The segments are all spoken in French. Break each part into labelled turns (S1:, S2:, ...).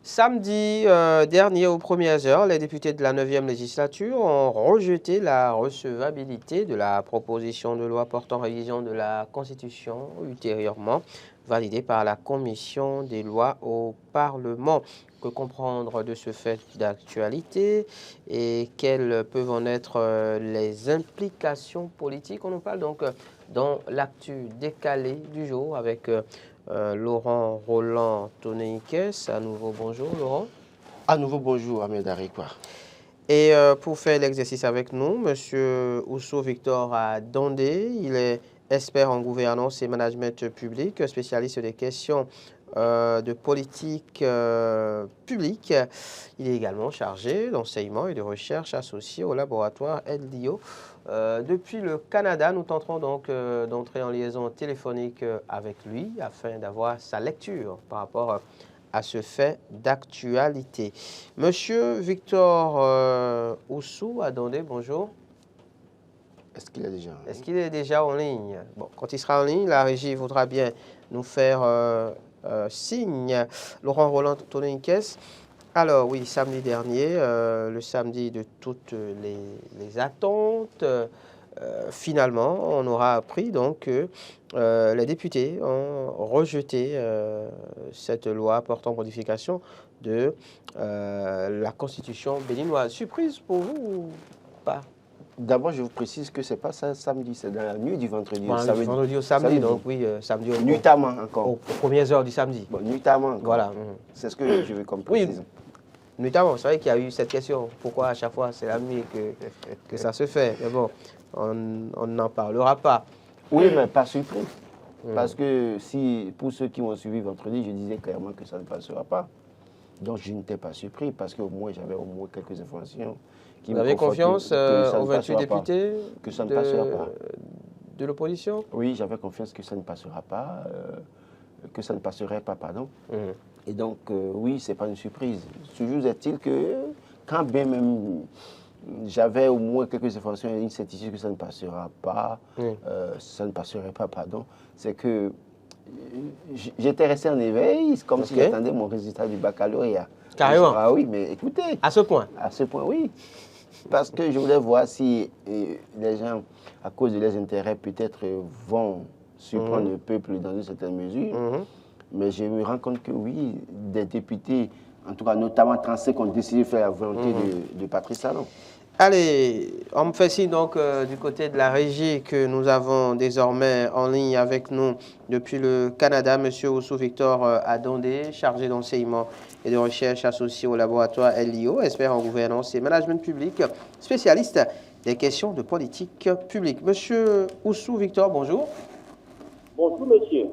S1: Samedi dernier, aux premières heures, les députés de la 9e législature ont rejeté la recevabilité de la proposition de loi portant révision de la Constitution, ultérieurement validée par la Commission des lois au Parlement. Que comprendre de ce fait d'actualité et quelles peuvent en être les implications politiques? On nous parle donc dans l'actu décalé du jour avec Laurent Roland Toneikes. À nouveau, bonjour Laurent.
S2: À nouveau, bonjour Ahmed Arikwa.
S1: Et pour faire l'exercice avec nous, Monsieur Ousso Victor Adondé, il est expert en gouvernance et management public, spécialiste des questions de politique publique. Il est également chargé d'enseignement et de recherche associé au laboratoire LDO. Depuis le Canada, nous tenterons donc d'entrer en liaison téléphonique avec lui afin d'avoir sa lecture par rapport à ce fait d'actualité. Monsieur Victor Ousso Adondé, bonjour.
S2: Est-ce qu'il est déjà en ligne?
S1: Est-ce qu'il est déjà en ligne? Bon, quand il sera en ligne, la régie voudra bien nous faire signe. Laurent Roland Toneikes. Alors oui, samedi dernier, le samedi de toutes les attentes, finalement, on aura appris donc que les députés ont rejeté cette loi portant modification de la Constitution béninoise. Surprise pour vous ou pas?
S2: D'abord, je vous précise que ce n'est pas ça samedi, c'est dans la nuit du vendredi
S1: au samedi. Vendredi au samedi, donc oui, samedi au
S2: nuitamment encore.
S1: Aux premières heures du samedi.
S2: Bon, nuitamment encore.
S1: Voilà.
S2: C'est ce que je veux comme préciser.
S1: Oui, notamment, c'est vrai qu'il y a eu cette question. Pourquoi à chaque fois c'est la nuit que ça se fait? Mais bon, on n'en parlera pas.
S2: Oui, mais pas surpris. Parce que si, pour ceux qui m'ont suivi vendredi, je disais clairement que ça ne passera pas. Donc je n'étais pas surpris parce qu'au moins j'avais au moins quelques informations.
S1: Vous avez confiance aux 28 députés
S2: que ça ne passera pas.
S1: De l'opposition?
S2: Oui, j'avais confiance que ça ne passera pas, que ça ne passerait pas, pardon. Et donc, oui, ce n'est pas une surprise. Toujours est-il que, quand bien même j'avais au moins quelques informations et une certitude que ça ne passera pas, c'est que j'étais resté en éveil, comme si j'attendais mon résultat du baccalauréat.
S1: Carrément.
S2: Ah oui, mais écoutez.
S1: À ce point?
S2: À ce point, oui. Parce que je voulais voir si les gens, à cause de leurs intérêts, peut-être vont surprendre le peuple dans une certaine mesure. Mais je me rends compte que oui, des députés, en tout cas notamment 35, ont décidé de faire la volonté de Patrice Talon.
S1: Allez, on me fait signe donc du côté de la régie que nous avons désormais en ligne avec nous depuis le Canada, M. Ousso Victor Adondé, chargé d'enseignement et de recherche associé au laboratoire LIO, expert en gouvernance et management public, spécialiste des questions de politique publique. M. Ousso Victor, bonjour.
S3: Bonjour, monsieur.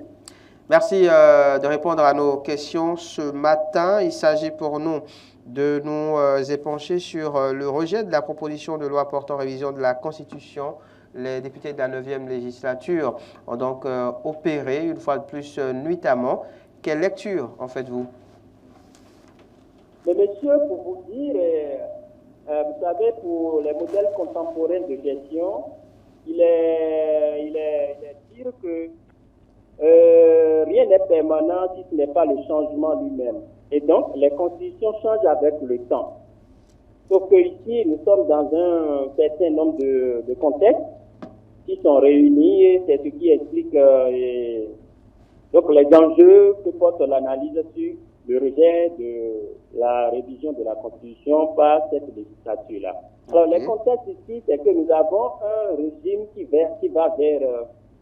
S1: Merci de répondre à nos questions ce matin. Il s'agit pour nous de nous épancher sur le rejet de la proposition de loi portant révision de la Constitution. Les députés de la 9e législature ont donc opéré, une fois de plus, nuitamment. Quelle lecture en faites-vous?
S3: Mais monsieur, pour vous dire, vous savez, pour les modèles contemporains de gestion, il est dire que rien n'est permanent si ce n'est pas le changement lui-même. Et donc, les constitutions changent avec le temps. Sauf que ici, nous sommes dans un certain nombre de contextes qui sont réunis, et c'est ce qui explique donc les enjeux que porte l'analyse sur le rejet de la révision de la Constitution par cette législature-là. Alors, les contextes ici, c'est que nous avons un régime qui va vers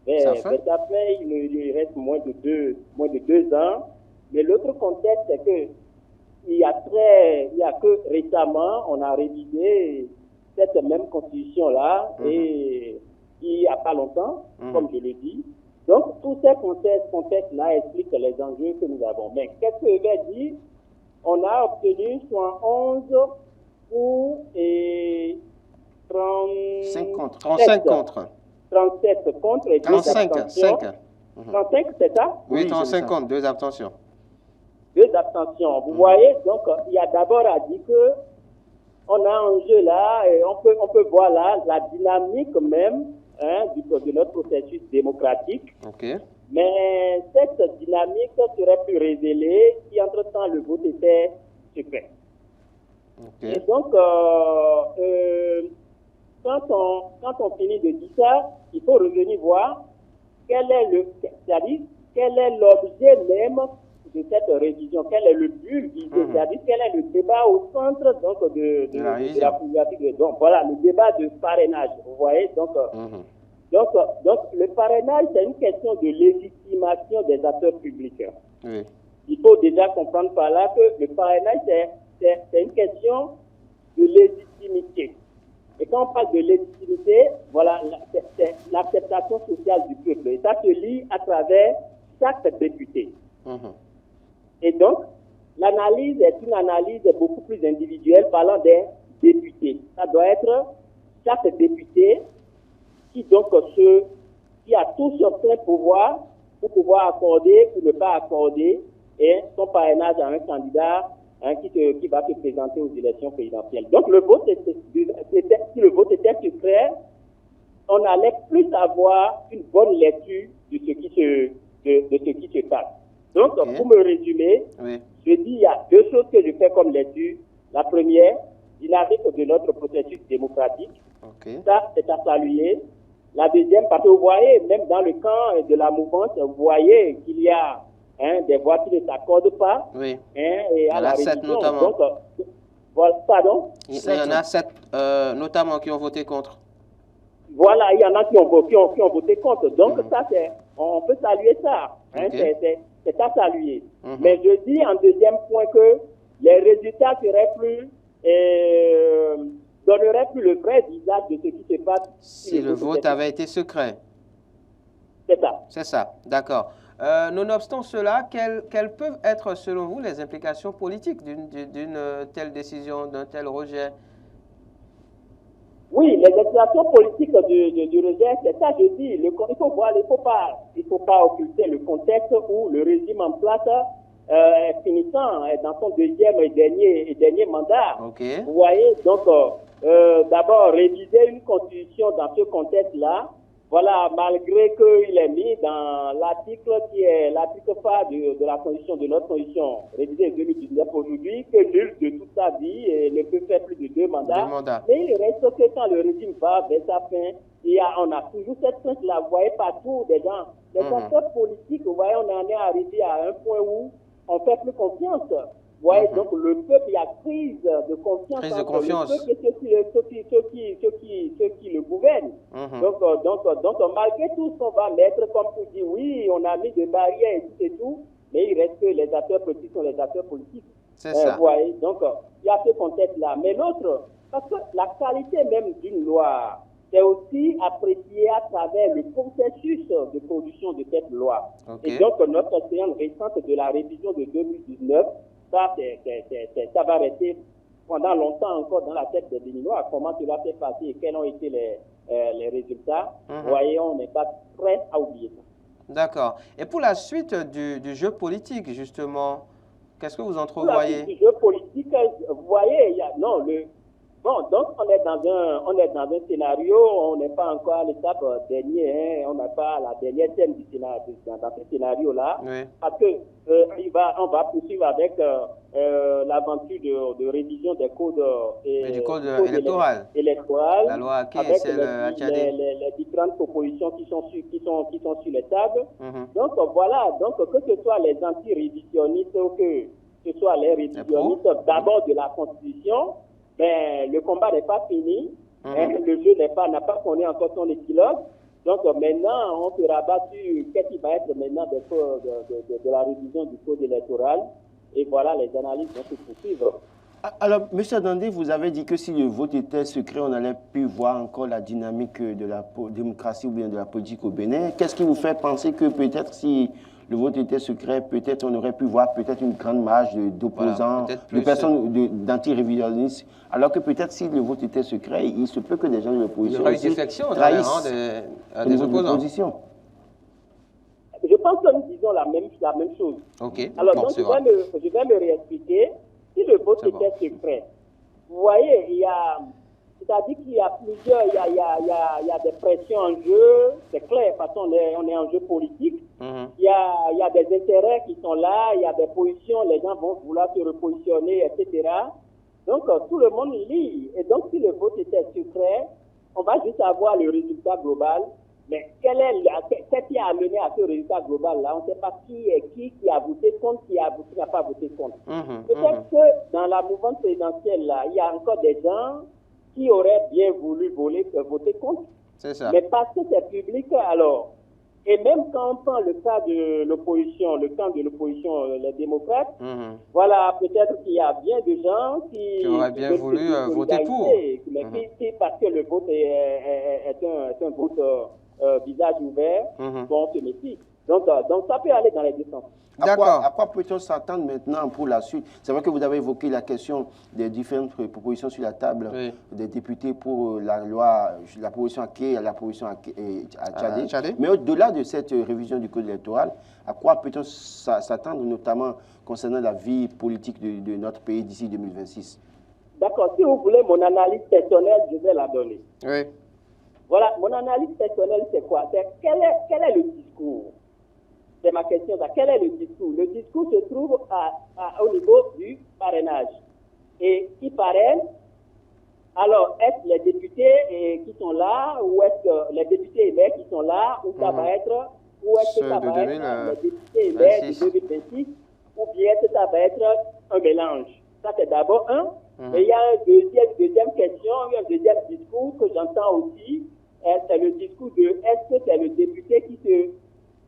S3: sa fin, il reste moins de deux ans. Mais l'autre contexte, c'est que il y a que récemment, on a révisé cette même constitution-là, et il n'y a pas longtemps, comme je le dis. Donc, tous ces contextes-là expliquent les enjeux que nous avons. Mais qu'est-ce que je vais dire? On a obtenu 11 pour
S1: 35 contre.
S3: 37 contre et 2 abstentions. 35, c'est ça?
S1: Oui, 35 contre, 2 abstentions.
S3: 2 abstentions. Vous voyez, donc il y a d'abord à dire que on a un jeu là, et on peut voir là la dynamique même de notre processus démocratique. Mais cette dynamique serait plus révélée si entre-temps le vote était secret. Et donc, quand on finit de dire ça, il faut revenir voir quel est l'objet même de cette révision, quel est le but visé, c'est-à-dire quel est le débat au centre donc, de la problématique. Donc voilà, le débat de parrainage, vous voyez, donc le parrainage, c'est une question de légitimation des acteurs publics. Oui. Il faut déjà comprendre par là que le parrainage, c'est une question de légitimité. Et quand on parle de légitimité, voilà, c'est l'acceptation sociale du peuple. Et ça se lit à travers chaque député. Et donc, l'analyse est une analyse beaucoup plus individuelle parlant des députés. Ça doit être chaque député qui a tout sur plein pouvoir pour pouvoir accorder ou ne pas accorder son parrainage à un candidat qui va se présenter aux élections présidentielles. Donc le vote si le vote était secret, on allait plus avoir une bonne lecture de ce qui se passe. Donc, pour me résumer, je dis il y a deux choses que je fais comme lecture. La première, dynamique de notre processus démocratique. Ça, c'est à saluer. La deuxième, parce que vous voyez, même dans le camp de la mouvance, vous voyez qu'il y a des voix qui ne s'accordent pas. Oui. Et à la révision. 7 notamment. Donc, voilà, pardon?
S1: Il y en a 7 notamment qui ont voté contre.
S3: Voilà, il y en a qui ont voté contre. Donc, ça, on peut saluer ça. C'est à saluer. Mais je dis en deuxième point que les résultats donneraient plus le vrai visage de ce qui se passe.
S1: Si le vote avait été secret.
S3: C'est ça.
S1: C'est ça, d'accord. Nonobstant cela, quelles peuvent être, selon vous, les implications politiques d'une telle décision, d'un tel rejet?
S3: Oui, les implications politiques du rejet, c'est ça, je dis. Il faut pas occulter le contexte où le régime en place est finissant dans son deuxième et dernier mandat. Vous voyez, donc, d'abord, réviser une constitution dans ce contexte-là, voilà, malgré qu'il est mis dans l'article qui est l'article phare de la constitution, de notre constitution révisée en 2019 aujourd'hui, que nul de toute sa vie ne peut faire plus de 2 mandats. Mais il reste que quand le régime va vers sa fin, on a toujours cette crainte-là. Vous voyez partout des gens, les acteurs politiques, vous voyez, on en est arrivé à un point où on ne fait plus confiance. Vous voyez, donc le peuple, il y a crise de confiance entre le peuple et ceux qui le gouvernent. Donc, malgré tout ce qu'on va mettre, comme tu dis, oui, on a mis des barrières et tout, mais il reste que les acteurs politiques sont les acteurs politiques.
S1: C'est ça.
S3: Vous voyez, donc, il y a ce contexte-là. Mais l'autre, parce que la qualité même d'une loi, c'est aussi apprécié à travers le processus de production de cette loi. Et donc, notre expérience récente de la révision de 2019, ça va rester pendant longtemps encore dans la tête des Béninois. Comment cela s'est passé et quels ont été les résultats. Vous voyez, on n'est pas prêt à oublier ça.
S1: D'accord. Et pour la suite du jeu politique, justement, qu'est-ce que vous entrevoyez?
S3: Pour la suite du jeu politique, vous voyez, donc on est dans un scénario, on n'est pas encore à l'étape dernière, on n'a pas la dernière scène du scénario, dans ce scénario-là, parce que on va poursuivre avec l'aventure de révision des codes,
S1: du code électoral. La loi Aké et celle Attiadé.
S3: Les différentes propositions qui sont sur les tables. Donc voilà, donc que ce soit les anti-révisionnistes ou que ce soit les révisionnistes d'abord de la Constitution, mais le combat n'est pas fini, le jeu n'a pas connu encore son épilogue. Donc maintenant, on se rabat sur qu'est-ce qui va être maintenant de la révision du code électoral. Et voilà, les analyses vont se poursuivre.
S2: Alors, M. Dandé, vous avez dit que si le vote était secret, on n'allait plus voir encore la dynamique de la démocratie ou bien de la politique au Bénin. Qu'est-ce qui vous fait penser que peut-être si le vote était secret, peut-être on aurait pu voir peut-être une grande marge d'opposants, de personnes d'anti-révisionnistes, alors que peut-être si le vote était secret, il se peut que des gens de l'opposition
S1: trahissent des opposants.
S3: Je pense que nous disons la même chose. Alors, donc, je vais me réexpliquer. Si le vote était secret, vous voyez, c'est-à-dire qu'il y a plusieurs, il y a des pressions en jeu, c'est clair, parce qu'on est en jeu politique. Il y a des intérêts qui sont là, il y a des positions, les gens vont vouloir se repositionner, etc. Donc, tout le monde lit. Et donc, si le vote était secret, on va juste avoir le résultat global. Mais qu'est-ce qui a amené à ce résultat global-là? On ne sait pas qui a voté contre, qui n'a pas voté contre. Peut-être que dans la mouvance présidentielle-là, il y a encore des gens qui auraient bien voulu voter contre.
S1: C'est ça.
S3: Mais parce que c'est public, alors. Et même quand on prend le cas de l'opposition, le camp de l'opposition, les démocrates, voilà, peut-être qu'il y a bien de gens qui
S1: auraient bien voulu voter pour.
S3: Mais parce que le vote est un vote visage ouvert, vont se méfier. Donc ça peut aller dans les deux sens.
S2: À quoi peut-on s'attendre maintenant pour la suite? C'est vrai que vous avez évoqué la question des différentes propositions sur la table des députés pour la loi, la proposition à Ké, la proposition à Tchadé. Mais au-delà de cette révision du code électoral, à quoi peut-on s'attendre notamment concernant la vie politique de notre pays d'ici 2026?
S3: D'accord. Si vous voulez mon analyse personnelle, je vais la donner.
S1: Oui.
S3: Voilà, mon analyse personnelle, c'est quoi? C'est quel est le discours? C'est ma question. Quel est le discours? Le discours se trouve au niveau du parrainage. Et qui parraine? Alors, est-ce les députés qui sont là, ou est-ce que les députés émergents qui sont là, ou ça va être, ou est-ce que ça va être les députés émergents de 2026, ou bien est-ce que ça va être un mélange? Ça, c'est d'abord un. Et il y a une deuxième question, un deuxième discours que j'entends aussi, c'est le discours de est-ce que c'est le député qui se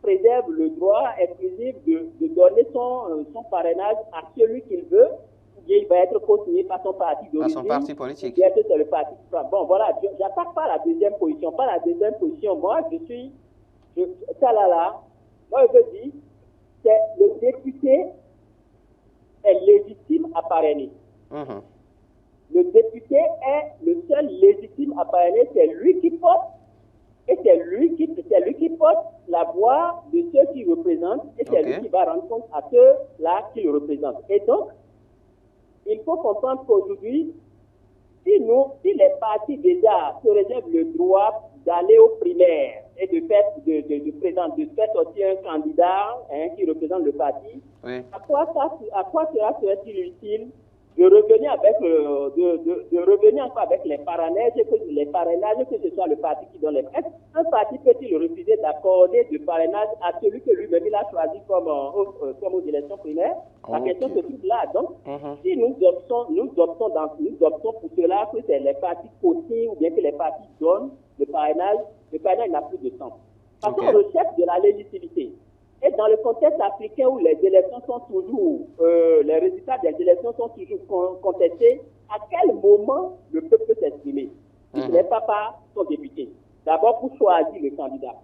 S3: préserve le droit exclusif de donner son parrainage à celui qu'il veut, ou bien il va être co-signé par son parti d'origine.
S1: Par son parti politique.
S3: Ou bien c'est le parti qui prend. Bon, voilà, j'attaque pas la deuxième position. Pas la deuxième position. Moi, moi, je veux dire, c'est le député est légitime à parrainer. Le député est le seul légitime à parrainer, c'est lui qui porte. Et c'est lui qui porte la voix de ceux qui représentent, et c'est lui qui va rendre compte à ceux-là qui le représentent. Et donc, il faut comprendre qu'aujourd'hui, si les partis déjà se réservent le droit d'aller aux primaires et de faire sortir un candidat qui représente le parti, à quoi cela serait-il utile de revenir encore avec les parrainages, que ce soit le parti qui donne les prêts. Un parti peut-il refuser d'accorder du parrainage à celui que lui-même il a choisi comme aux élections primaires? La question se trouve là. Donc, si nous optons pour cela, que c'est les partis co-signent ou bien que les partis donnent le parrainage n'a plus de sens. Parce qu'on recherche de la légitimité. Et dans le contexte africain où les élections sont toujours, les résultats des élections sont toujours contestés, à quel moment le peuple peut s'exprimer? Il n'est pas par son député. D'abord pour choisir le candidat.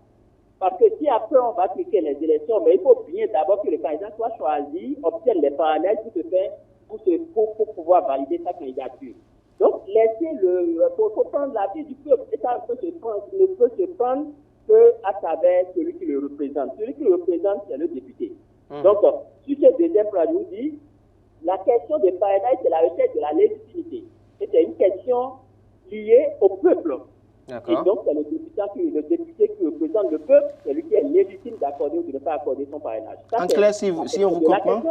S3: Parce que si après on va cliquer les élections, mais il faut bien d'abord que le candidat soit choisi, obtienne les parrainages pour pouvoir valider sa candidature. Donc faut prendre l'avis du peuple. Et ça ne peut se prendre qu'à travers celui qui le représente. Celui qui le représente, c'est le député. Donc, sur ce deuxième plan, je vous dis, la question des parrainages, c'est la recherche de la légitimité. Et c'est une question liée au peuple. Et donc, c'est le député qui représente le peuple, c'est lui qui est légitime d'accorder ou de ne pas accorder son parrainage. Ça,
S2: en clair, si on vous comprend.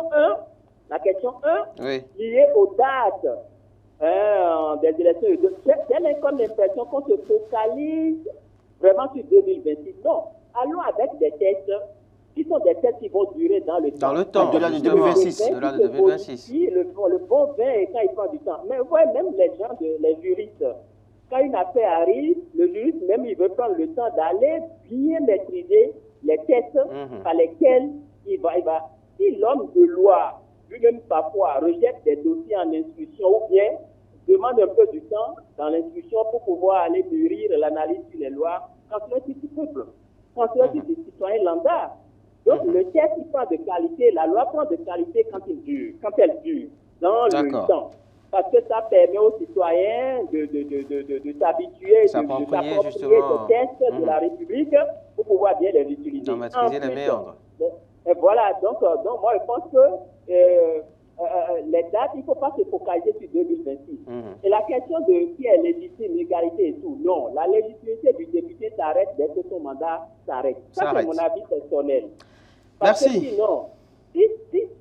S3: La question 1, liée aux dates des élections. J'ai comme l'impression qu'on se focalise vraiment sur 2026. Non, allons avec des tests qui sont des tests qui vont durer dans le temps.
S1: Dans le temps,
S2: au-delà de 2026.
S1: Au-delà de 2026.
S3: Le bon vin, quand il prend du temps. Mais vous voyez, même les juristes, quand une affaire arrive, le juriste même, il veut prendre le temps d'aller bien maîtriser les tests par lesquels il va. Si l'homme de loi, lui-même parfois, rejette des dossiers en instruction ou bien demande un peu du temps dans l'instruction pour pouvoir aller mûrir l'analyse sur les lois, quand c'est du peuple, quand c'est des citoyens lambda. Donc le texte il prend de qualité, la loi prend de qualité quand elle dure dans le temps. Parce que ça permet aux citoyens de s'habituer, de s'approprier des textes de la République pour pouvoir bien les utiliser.
S1: D'en maîtriser les méandres.
S3: Et voilà, donc moi je pense que les dates, il ne faut pas se focaliser sur 2026. Et la question de qui est légitime, l'égalité et tout, non. La légitimité du député s'arrête dès que son mandat s'arrête. Ça, c'est mon avis personnel. Parce que sinon,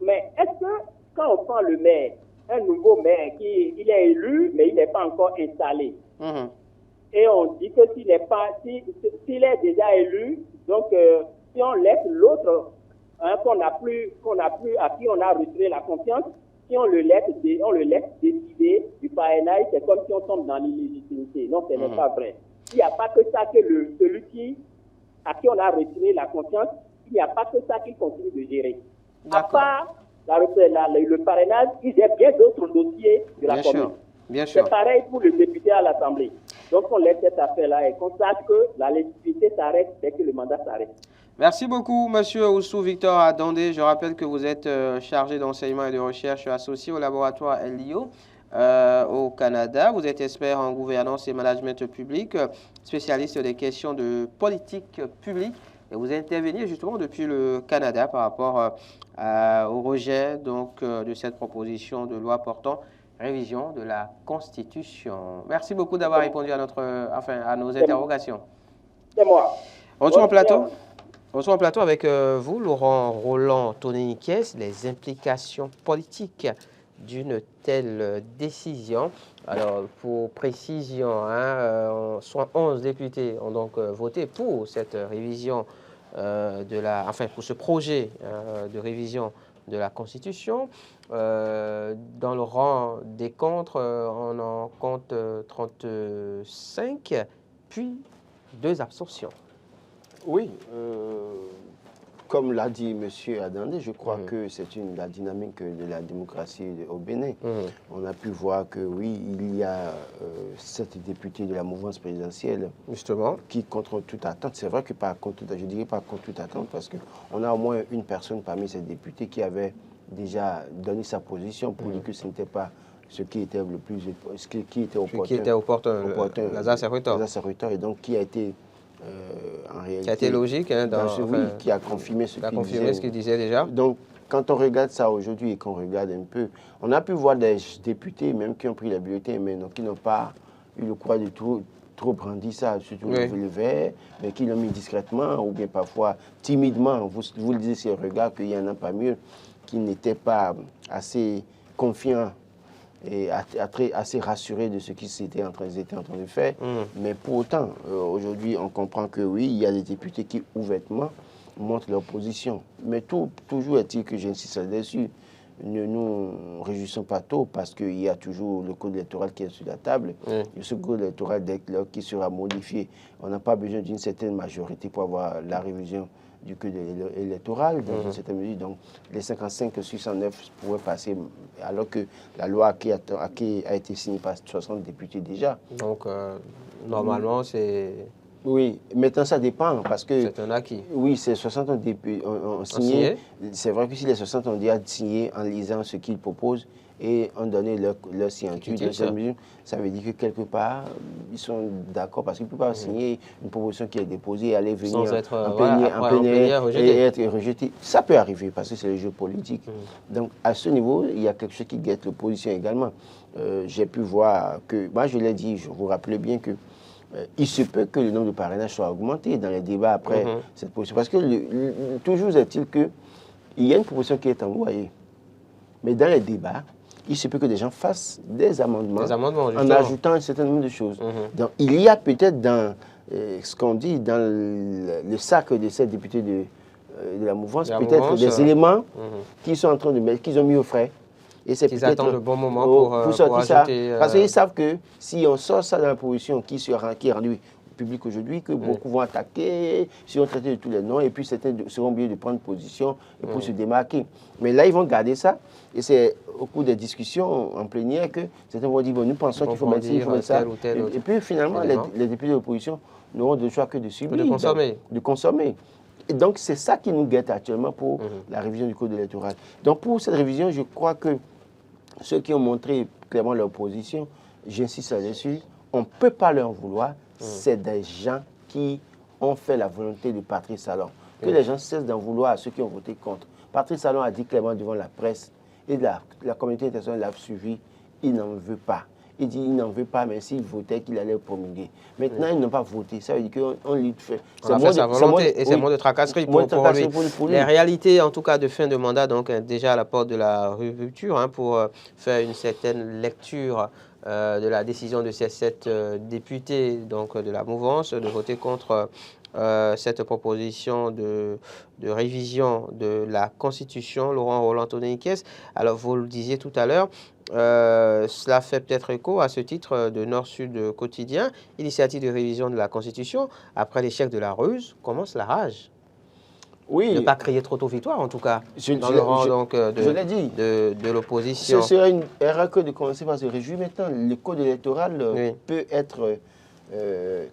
S3: mais est-ce que quand on prend le maire, un nouveau maire il est élu, mais il n'est pas encore installé, et on dit que s'il est déjà élu, donc si on laisse l'autre, à qui on a retiré la confiance, si on le laisse décider du parrainage, c'est comme si on tombe dans l'illégitimité. Non, ce n'est pas vrai. Il n'y a pas que ça que celui à qui on a retiré la confiance, il n'y a pas que ça qu'il continue de gérer. À part le parrainage, il y a bien d'autres dossiers de la commune.
S1: Bien sûr.
S3: C'est pareil pour le député à l'Assemblée. Donc on laisse cette affaire-là et qu'on sache que la légitimité s'arrête dès que le mandat s'arrête.
S1: Merci beaucoup, Monsieur Oussou Victor Adondé. Je rappelle que vous êtes chargé d'enseignement et de recherche associé au laboratoire LIO au Canada. Vous êtes expert en gouvernance et management public, spécialiste des questions de politique publique. Et vous intervenez justement depuis le Canada par rapport au rejet de cette proposition de loi portant révision de la Constitution. Merci beaucoup d'avoir répondu à nos interrogations.
S3: C'est moi.
S1: Retour en plateau avec vous, Laurent Roland Toniniquès, les implications politiques d'une telle décision. Alors, pour précision, soit 11 députés ont donc voté pour cette révision pour ce projet de révision de la Constitution. Dans le rang des contre, on en compte 35, puis 2 abstentions.
S2: Oui, comme l'a dit M. Adondé, je crois que c'est la dynamique de la démocratie au Bénin. On a pu voir que oui, il y a 7 députés de la mouvance présidentielle
S1: justement
S2: qui, contre toute attente, c'est vrai que je dirais pas contre toute attente, parce qu'on a au moins une personne parmi ces députés qui avait déjà donné sa position pour dire que ce n'était pas ce qui était le plus, qui était opportun,
S1: Lazare
S2: Serrutor, et donc qui a été en réalité,
S1: qui a été logique,
S2: qui a confirmé ce
S1: qu'il disait déjà.
S2: Donc, quand on regarde ça aujourd'hui et qu'on regarde un peu, on a pu voir des députés même qui ont pris la bulletin, mais qui n'ont pas eu le courage de trop brandir ça, surtout le vert, mais qui l'ont mis discrètement ou bien parfois timidement. Vous le disiez, c'est le regard qu'il y en a pas mieux, qui n'étaient pas assez confiants et assez rassuré de ce qu'ils étaient en train de faire. Mais pour autant, aujourd'hui, on comprend que oui, il y a des députés qui ouvertement montrent leur position. Mais toujours est-il que j'insiste là-dessus, ne nous réjouissons pas tôt, parce qu'il y a toujours le code électoral qui est sur la table. Et ce code électoral qui sera modifié, on n'a pas besoin d'une certaine majorité pour avoir la révision du code électoral dans une certaine mesure. Donc, les 55 sur 109 pourraient passer, alors que la loi a été signée par 60 députés déjà.
S1: Donc, normalement, c'est...
S2: Oui, maintenant ça dépend, parce que...
S1: C'est un acquis.
S2: Oui, ces 60 députés ont signé. C'est vrai que si les 60 ont déjà signé en lisant ce qu'ils proposent et ont donné leur signature, ça veut dire que quelque part, ils sont d'accord, parce qu'ils ne peuvent pas signer une proposition qui est déposée et aller venir en plénière et être rejetée. Ça peut arriver, parce que c'est le jeu politique. Donc, à ce niveau, il y a quelque chose qui guette l'opposition également. J'ai pu voir que, moi je l'ai dit, je vous rappelais bien que il se peut que le nombre de parrainages soit augmenté dans les débats après cette position. Parce que toujours est-il qu'il y a une proposition qui est envoyée. Mais dans les débats, il se peut que des gens fassent des amendements en ajoutant un certain nombre de choses. Donc il y a peut-être dans ce qu'on dit, dans le sac de ces députés de la mouvance, peut-être des éléments qui sont en train de mettre, qu'ils ont mis au frais. Et c'est
S1: qu'ils attendent le bon moment pour
S2: sortir ça.
S1: ajouter,
S2: parce qu'ils savent que si on sort ça dans la position qui est rendue publique aujourd'hui, que beaucoup vont attaquer, si on traite de tous les noms, et puis certains seront obligés de prendre position pour se démarquer. Mais là, ils vont garder ça, et c'est au cours des discussions en plénière que certains vont dire, bon, nous pensons qu'il faut mettre ci, il faut mettre ça. Et puis finalement, les députés de l'opposition n'auront de choix que de subir, de consommer. Et donc, c'est ça qui nous guette actuellement pour la révision du code électoral. Donc, pour cette révision, je crois que ceux qui ont montré clairement leur position, j'insiste là-dessus, on ne peut pas leur vouloir, c'est des gens qui ont fait la volonté de Patrice Talon. Que les gens cessent d'en vouloir à ceux qui ont voté contre. Patrice Talon a dit clairement devant la presse et la communauté internationale l'a suivi, il n'en veut pas. Il dit qu'il n'en veut pas, mais s'il votait, qu'il allait promulguer. Maintenant, ils n'ont pas voté. Ça veut dire qu'on lui fait.
S1: On a fait sa volonté et c'est moins de tracasserie pour lui. Les réalités, en tout cas, de fin de mandat, donc déjà à la porte de la rupture, hein, pour faire une certaine lecture de la décision de ces 7 députés donc, de la mouvance de voter contre cette proposition de révision de la Constitution, Laurent Roland-Tonné-Nicaise. Alors, vous le disiez tout à l'heure, cela fait peut-être écho à ce titre de Nord-Sud quotidien. Initiative de révision de la Constitution. Après l'échec de la ruse, commence la rage.
S2: Oui.
S1: Ne pas crier trop tôt victoire, en tout cas, dans le rang donc, de l'opposition.
S2: Ce serait une erreur que de commencer par se réjouir maintenant. Le code électoral peut être,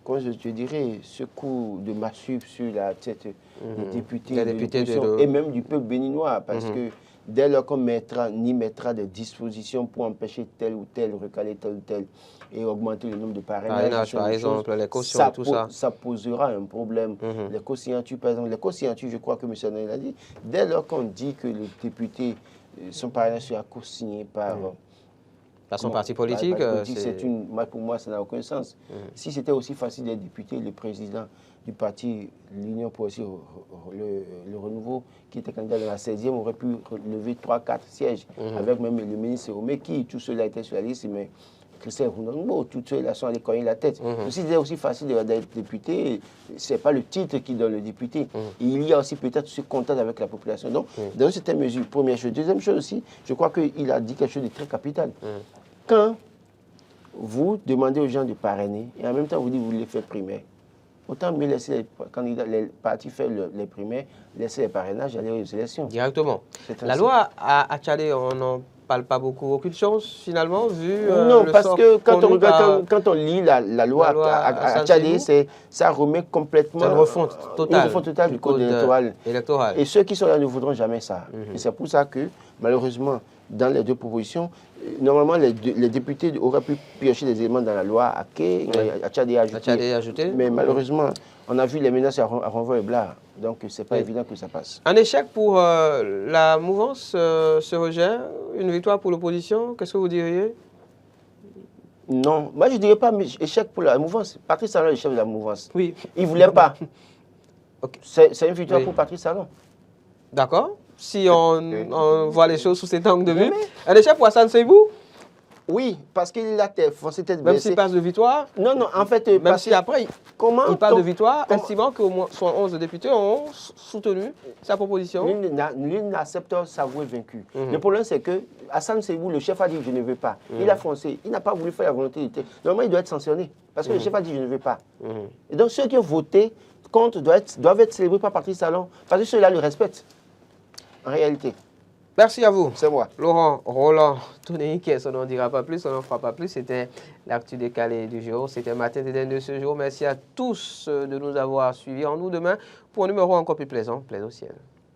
S2: comment je te dirais, ce coup de massue sur la tête des députés et même du peuple béninois, parce que dès lors qu'on n'y mettra des dispositions pour empêcher tel ou tel, recaler tel ou tel, et augmenter le nombre de parrainages,
S1: par exemple, les cautions et tout ça.
S2: Ça posera un problème. Les co-signatures, par exemple, les co-signatures, je crois que M. Nel a dit, dès lors qu'on dit que les députés, son parrainage sera co-signé par...
S1: Par son parti politique,
S2: pour moi, ça n'a aucun sens. Si c'était aussi facile d'être député, le président du parti, l'Union pour aussi le renouveau, qui était candidat dans la 16e, aurait pu lever 3-4 sièges, avec même le ministre Omé, qui tout cela était sur la liste, mais Christian Rounangbo, tout cela sont allés cogner la tête. Si c'était aussi facile d'être député, ce n'est pas le titre qui donne le député. Il y a aussi peut-être ce contact avec la population. Donc, dans certaines mesures, première chose. Deuxième chose aussi, je crois qu'il a dit quelque chose de très capital. Quand vous demandez aux gens de parrainer, et en même temps vous dites que vous les faites primaire, autant mieux laisser les candidats, les partis faire les primaires, laisser les parrainages, aller aux élections.
S1: Directement. La loi à Tchadé, on n'en parle pas beaucoup. Aucune chance, finalement, vu
S2: non, parce que quand on lit la loi à Tchadé, ça remet complètement...
S1: C'est une refonte totale
S2: du code électoral. Et ceux qui sont là ne voudront jamais ça. Et c'est pour ça que, malheureusement, dans les deux propositions, normalement, les députés auraient pu piocher des éléments dans la loi à Tchadé ajouté. Mais malheureusement, on a vu les menaces à renvoi et blas. Donc, ce n'est pas évident que ça passe.
S1: Un échec pour la mouvance, ce rejet, une victoire pour l'opposition, qu'est-ce que vous diriez?
S2: Non, moi je ne dirais pas échec pour la mouvance. Patrice Talon est le chef de la mouvance.
S1: Oui.
S2: Il ne voulait pas. C'est une victoire pour Patrice Talon.
S1: D'accord. Si on voit les choses sous cet angle de vue. Un échec pour Hassan Seibou?
S2: Oui, parce qu'il a foncé tête
S1: baissée. Même s'il passe de victoire?
S2: Non, en fait...
S1: Même si après, il parle de victoire, estimant qu'au moins 11 députés ont soutenu sa proposition.
S2: Lui n'accepte s'avouer vaincu. Le problème, c'est que Hassan Seibou, le chef a dit « je ne veux pas ». Il a foncé. Il n'a pas voulu faire la volonté du texte. Normalement, il doit être sanctionné. Parce que le chef a dit « je ne veux pas ». Et donc, ceux qui ont voté contre doivent être célébrés par Patrice Talon. Parce que ceux-là le respectent. En réalité.
S1: Merci à vous.
S2: C'est moi.
S1: Laurent Roland-Tonné-Nicaise, on n'en dira pas plus, on n'en fera pas plus. C'était l'actu décalé du jour. C'était Matin de ce jour. Merci à tous de nous avoir suivis. En nous demain pour un numéro encore plus plaisant. Plaisir au ciel.